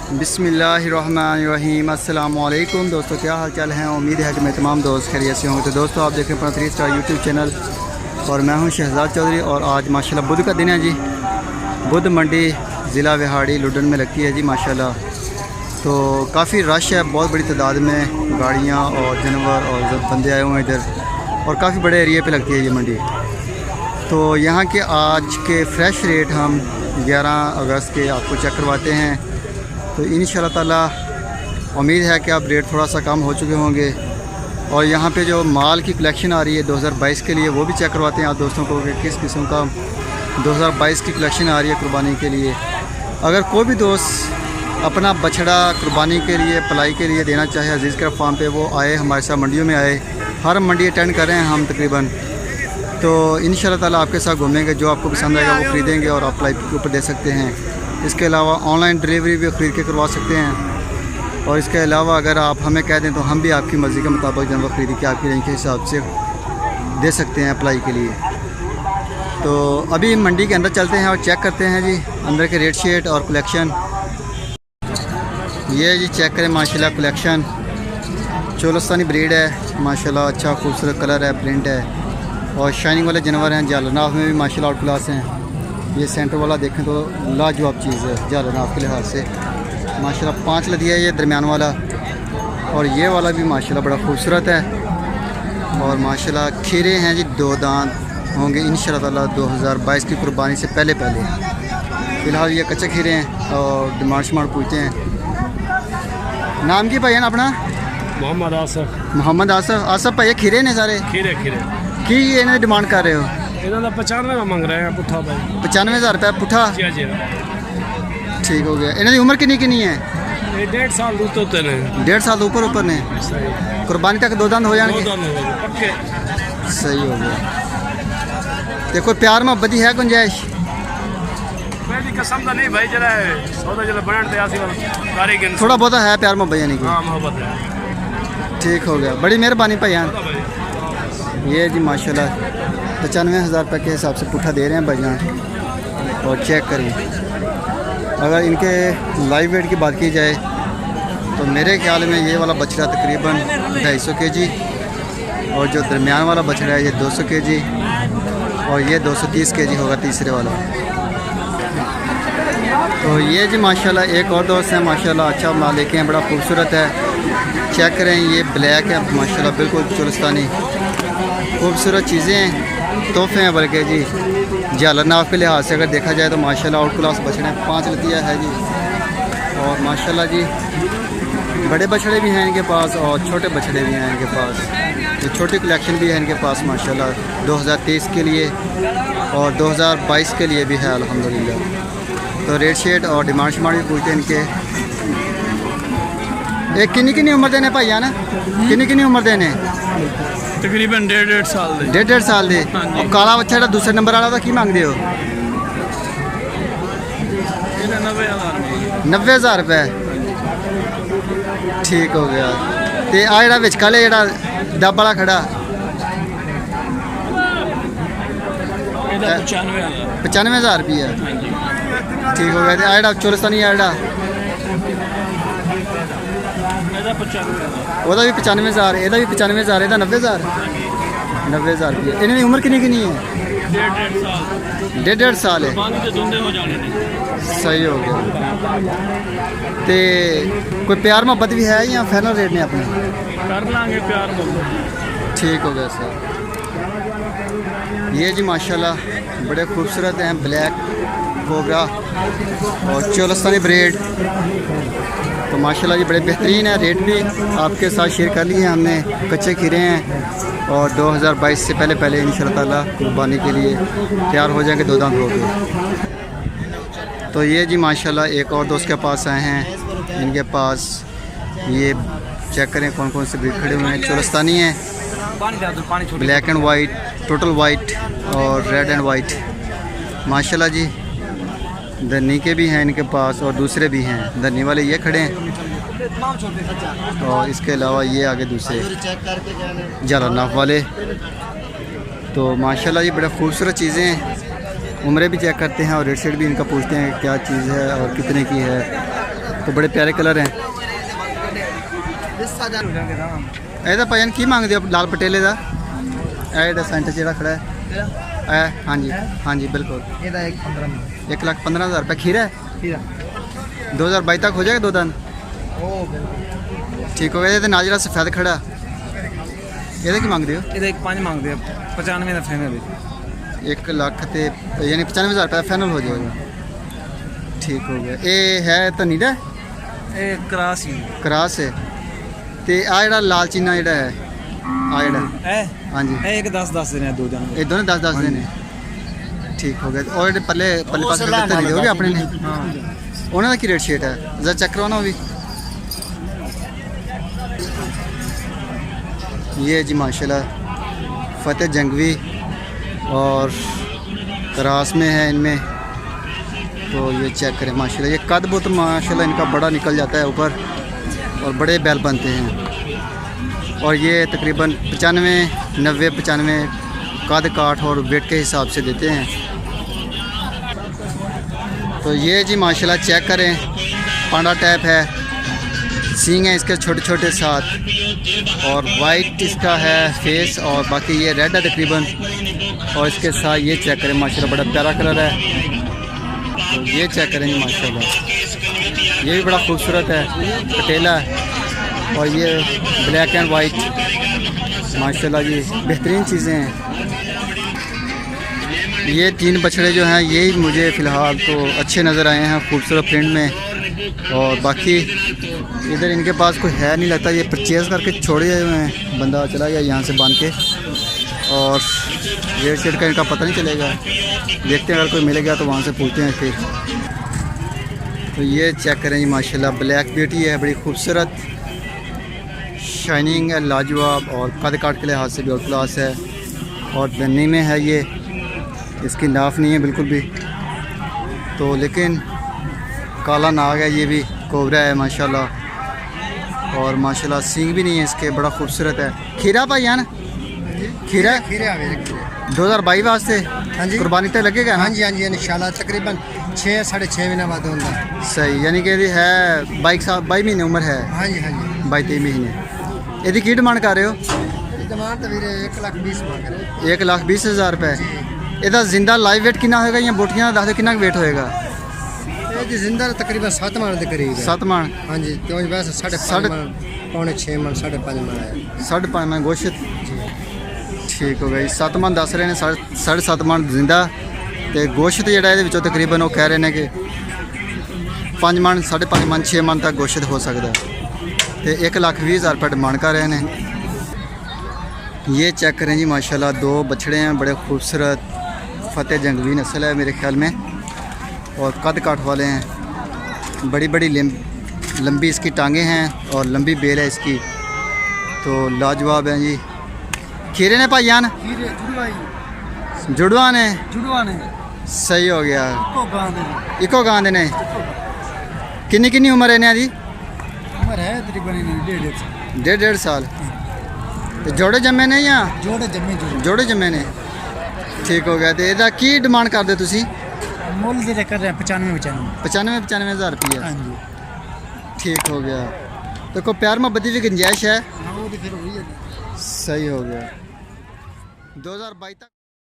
बिस्मिल्लाहिर्रहमानिर्रहीम। अस्सलाम वालेकुम दोस्तों, क्या हाल चाल है। उम्मीद है कि मैं तमाम दोस्त खैरियत से होंगे। तो दोस्तों, आप देखें अपना 3 स्टार यूट्यूब चैनल और मैं हूं शहजाद चौधरी। और आज माशाल्लाह बुध का दिन है जी। बुध मंडी ज़िला विहाड़ी लुडन में लगती है जी माशाल्लाह। तो काफ़ी रश है, बहुत बड़ी तादाद में गाड़ियाँ और जानवर और बंदे आए हुए हैं इधर, और काफ़ी बड़े एरिए पे लगती है ये मंडी। तो यहाँ के आज के फ़्रेश रेट हम 11 अगस्त के आपको चेक करवाते हैं। तो इंशाल्लाह ताला उम्मीद है कि अब रेट थोड़ा सा कम हो चुके होंगे। और यहाँ पे जो माल की कलेक्शन आ रही है 2022 के लिए, वो भी चेक करवाते हैं आप दोस्तों को कि किस किस्म का 2022 की कलेक्शन आ रही है कुर्बानी के लिए। अगर कोई भी दोस्त अपना बछड़ा कुर्बानी के लिए पलाई के लिए देना चाहे अजीज़ का फार्म पे, वो आए हमारे साथ मंडियों में आए। हर मंडी अटेंड कर रहे हैं हम तकरीबन। तो इंशाल्लाह ताला आपके साथ घूमेंगे, जो आपको पसंद आएगा वो ख़रीदेंगे और आप पलाई के ऊपर दे सकते हैं। इसके अलावा ऑनलाइन डिलीवरी भी ख़रीद के करवा सकते हैं। और इसके अलावा अगर आप हमें कह दें तो हम भी आपकी मर्ज़ी के मुताबिक जानवर खरीद के आपकी रेंज के हिसाब से दे सकते हैं अप्लाई के लिए। तो अभी मंडी के अंदर चलते हैं और चेक करते हैं जी अंदर के रेट शीट और कलेक्शन। ये जी चेक करें माशाल्लाह कलेक्शन। चोलस्तानी ब्रीड है माशाल्लाह, अच्छा खूबसूरत कलर है, प्रिंट है और शाइनिंग वाले जानवर हैं। जालनाफ में भी माशाल्लाह आउट क्लास हैं। ये सेंटर वाला देखें तो लाजवाब चीज़ है जालनाफ के लिहाज से माशाल्लाह। 5 लदिया है ये दरमियान वाला, और ये वाला भी माशाल्लाह बड़ा खूबसूरत है। और माशाल्लाह खीरे हैं जी, 2 दांत होंगे इंशाल्लाह ताला 2022 की कुर्बानी से पहले। फ़िलहाल ये कच्चे खीरे हैं और डिमांड शमांड पूछते हैं। नाम की भाई अपना? मोहम्मद आसफ। मोहम्मद आसफ भाई, खीरे ने सारे खीरे की इन्हें डिमांड कर रहे हो? इन्हों का 95 मंग रहे हैं पुट्ठा भाई। 95,000 रुपये पुट्ठा। जी जी ठीक हो गया। इन्हों की उम्र कितनी है? 1.5 साल ऊपर ने। 1.5 साल ऊपर ने। कुर्बानी तक 2 दांत हो जाएंगे। पक्के। सही हो गया। देखो प्यार मोहब्बत ही है गुंजाइश? मेरी कसम तो नहीं भाई, जरा सौदा जरा बनाने आसी कारीगर थोड़ा बहुत है प्यार मोहब्बत यानी कि। हां मोहब्बत है। ठीक हो गया, बड़ी मेहरबानी भाईजान। ये जी माशाल्लाह 95,000 रुपये के हिसाब से पुट्ठा दे रहे हैं भाईजान। और चेक करें, अगर इनके लाइव वेट की बात की जाए तो मेरे ख्याल में ये वाला बछड़ा तकरीबन 250 kg, और जो दरमियान वाला बछड़ा है ये 200 kg, और ये 230 kg होगा तीसरे वाला। तो ये जी माशाल्लाह एक और दोस्त है माशाल्लाह, अच्छा माल लेके हैं, बड़ा खूबसूरत है। चेक करें, ये ब्लैक है माशाल्लाह, बिल्कुल चुलस्तानी खूबसूरत चीज़ें हैं, तोहफे हैं बल्कि जी। जालनाफ के लिहाज से अगर देखा जाए तो माशाल्लाह आउट क्लास बछड़े 5 लतिया है जी। और माशाल्लाह जी बड़े बछड़े भी हैं इनके पास और छोटे बछड़े भी हैं इनके पास। तो छोटी कलेक्शन भी है इनके पास माशाल्लाह 2023 के लिए और 2022 के लिए भी है अल्हम्दुलिल्लाह। तो रेट शेट और डिमांड शमांड भी पूछते हैं इनके। एक किन्नी उम्र देने भाई ना? किन्नी उम्र देने? तकरीबन 1.5 साल दे। 1.5 साल दे। और काला बच्चा दूसरे नंबर वाला की मांगते हो? 90,000 रुपये। ठीक हो गया। तो आ जरा विचकाले जरा डब वाला खड़ा 95,000 रुपये। ठीक हो गया। तो आ जरा चोलस्तानी आ जरा ਉਹਦਾ भी 95,000, ਇਹਦਾ भी 95,000, ਇਹਦਾ 90,000। 90,000 रुपये। इन्हों की उम्र कितनी है? 1.5 साल है। सही हो गया। तो कोई प्यार मोहब्बत भी है या फाइनल रेट ने अपने? कर लांगे प्यार मोहब्बत। ठीक हो गया सर। ये जी माशाल्लाह बड़े खूबसूरत हैं, ब्लैक कोबरा और चोलस्तानी ब्रेड। तो माशाल्लाह जी बड़े बेहतरीन है। रेट भी आपके साथ शेयर कर लिए हमने। कच्चे खीरे हैं और 2022 से पहले इंशाल्लाह ताला कुर्बानी के लिए तैयार हो जाएंगे, 2 दांत हो गए। तो ये जी माशाल्लाह एक और दोस्त के पास आए हैं। इनके पास ये चेक करें कौन कौन से ब्रीड खड़े हुए हैं। चोलस्तानी है, black and white, total white और रेड एंड वाइट माशाल्लाह जी। धरनी के भी हैं इनके पास और दूसरे भी हैं। धरनी वाले ये खड़े हैं और इसके अलावा ये आगे दूसरे जालनाफ वाले। तो माशाल्लाह ये बड़ा खूबसूरत चीज़ें हैं। उम्रें भी चेक करते हैं और रेट शेट भी इनका पूछते हैं क्या चीज़ है और कितने की है। तो बड़े प्यारे कलर हैं। ਇਹਦਾ ਭਾਈਨ ਕੀ ਮੰਗਦੇ ਹੋ ਲਾਲ ਪਟੇਲੇ ਦਾ? ਇਹ ਜਿਹੜਾ ਸੈਂਟਰ ਜਿਹੜਾ ਖੜਾ ਹੈ ਇਹ ਹਾਂਜੀ ਹਾਂਜੀ ਬਿਲकुल ਇਹਦਾ 1,15,000 रुपये। खीरा है खीरा 2022 तक हो जाएगा 2 दिन? ਉਹ ਬਿਲਕੁਲ ठीक हो गया। ये ना ਜਿਹੜਾ सफेद खड़ा ਇਹਦਾ ਕੀ ਮੰਗਦੇ ਹੋ? ਇਹਦਾ 1.5 ਮੰਗਦੇ ਆ 95 ਦਾ ਫਾਈਨਲ 1 ਲੱਖ ਤੇ यानी 95,000 रुपये फाइनल हो जाएगा। ठीक हो गया। ये है ਧਨੀ ਦਾ ਇਹ ਕਰਾਸ ਹੀ ਕਰਾਸ ਹੈ ਤੇ ਆ ਜਿਹੜਾ ਲਾਲ ਚੀਨਾ ਜਿਹੜਾ ਹੈ ਆ ਜਿਹੜਾ ਹਾਂਜੀ ਇਹ ਇੱਕ 10 ਦੇ ਨੇ ਦੋ ਜਣ ਇਹ ਦੋਨੇ 10 ਦੇ ਨੇ। ਠੀਕ ਹੋ ਗਿਆ। और ਜਿਹੜੇ ਪੱਲੇ ਪਾਸੇ ਧਨੀ ਹੋ ਗਏ ਆਪਣੇ ਨੇ ਹਾਂ ਉਹਨਾਂ ਦਾ ਕੀ ਰੇਟ ਸ਼ੇਟ ਹੈ ਜ਼ਰਾ ਚੈੱਕ ਕਰਵਾना वो भी। ये जी माशाल्लाह फतेह जंगवी और क्रास में है इनमें, तो ये चेक करें माशाल्लाह। ये कद बुत माशाल्लाह इनका बड़ा निकल जाता है ऊपर और बड़े बैल बनते हैं। और ये तकरीबन 95, 90, 95 कद काठ और वेट के हिसाब से देते हैं। तो ये जी माशाल्लाह चेक करें पांडा टैप है, सींग है इसके छोटे छोटे साथ और वाइट इसका है फेस और बाकी ये रेड है तकरीबन। और इसके साथ ये चेक करें माशाल्लाह बड़ा प्यारा कलर है। तो ये चेक करें माशाल्लाह ये भी बड़ा खूबसूरत है पटेला है। और ये ब्लैक एंड वाइट माशाल्लाह जी बेहतरीन चीज़ें हैं। ये 3 बछड़े जो हैं यही मुझे फ़िलहाल तो अच्छे नज़र आए हैं खूबसूरत प्रिंट में। और बाकी इधर इनके पास कोई है नहीं लगता, ये परचेज़ करके छोड़े हुए हैं, बंदा चला गया यहाँ से बांध के। और रेट शेट का इनका पता नहीं चलेगा, देखते हैं अगर कोई मिलेगा तो वहाँ से पूछते हैं फिर। तो ये चेक करें जी माशाल्लाह ब्लैक ब्यूटी है, बड़ी खूबसूरत शाइनिंग है, लाजवाब और कद काट के लिहाज से भी और क्लास है। और बन्नी में है ये, इसकी नाफ नहीं है बिल्कुल भी, तो लेकिन काला नाग है, ये भी कोबरा है माशाल्लाह। और माशाल्लाह सींग भी नहीं है इसके, बड़ा खूबसूरत है। खीरा भाई है ना, खीरा खीरे आ गए 2022 वास्ते हाँ जी कुर्बानी तक लगेगा ना? हाँ जी इंशाल्लाह तकरीबन 6 6.5 महीने बाद होगा। सही, यानी कि है 22 महीने उम्र है, हाँ जी 22-23 महीने। ਇਹਦੀ ਕੀ ਡਿਮਾਂਡ ਕਰ ਰਹੇ ਹੋ? डिमांड तो ਵੀਰੇ 1,20,000 ਮੰਗ ਰਹੇ। 1,20,000 रुपये। ਇਹਦਾ ਜ਼ਿੰਦਾ ਲਾਈਵ weight ਕਿੰਨਾ ਹੋਏਗਾ ਜਾਂ ਬੋਟੀਆਂ ਦਾ ਦੱਸ ਦਿਓ ਕਿੰਨਾ weight ਹੋਏਗਾ? ਇਹ ਜੀ ਜ਼ਿੰਦਾ ਤਕਰੀਬਨ 7 ਮਣ ਦੇ ਕਰੀਬ ਹੈ। 7 ਮਣ? हाँ जी तो वैसे 5.5 मण पौने 6 मण 5.5 मण है। 5.5 मण गोश्त। ठीक हो गया जी। 7 ਮਣ ਦੱਸ ਰਹੇ ਨੇ, 7.5 ਮਣ ਜ਼ਿੰਦਾ ਤੇ ਗੋਸ਼ਤ ਜਿਹੜਾ ਇਹਦੇ ਵਿੱਚੋਂ ਤਕਰੀਬਨ ਉਹ ਕਹਿ ਰਹੇ ਨੇ ਕਿ 5 ਮਣ 5.5 ਮਣ 6 ਮਣ ਤੱਕ ਗੋਸ਼ਤ ਹੋ ਸਕਦਾ है। तो 1,20,000 रुपये डिमांड कर रहे हैं। ये चेक करें जी माशाल्लाह 2 बछड़े हैं, बड़े खूबसूरत फतेह जंगवी नस्ल है मेरे ख्याल में और कद काठ वाले हैं। बड़ी बड़ी लंबी इसकी टांगें हैं और लंबी बेल है इसकी, तो लाजवाब हैं जी। खीरे ने भाईयान जुड़वा ने सही हो गया। इको गांध ने किन्नी किन्नी उम्र है इन्हें जी? उम्र है तकरीबन 1.5 साल। तो जोड़े जमे ने या जोड़े जमे ने? ठीक हो गया। तो ਇਹਦਾ ਕੀ डिमांड करते तुसी? मुल दे कर रहे हैं 95,000 रुपये। हाँ जी ठीक हो गया। तो कोई प्यार मोहब्बत की भी गुंजाइश है? हाँ वो तो फिर वही है। सही हो गया। 2022 तक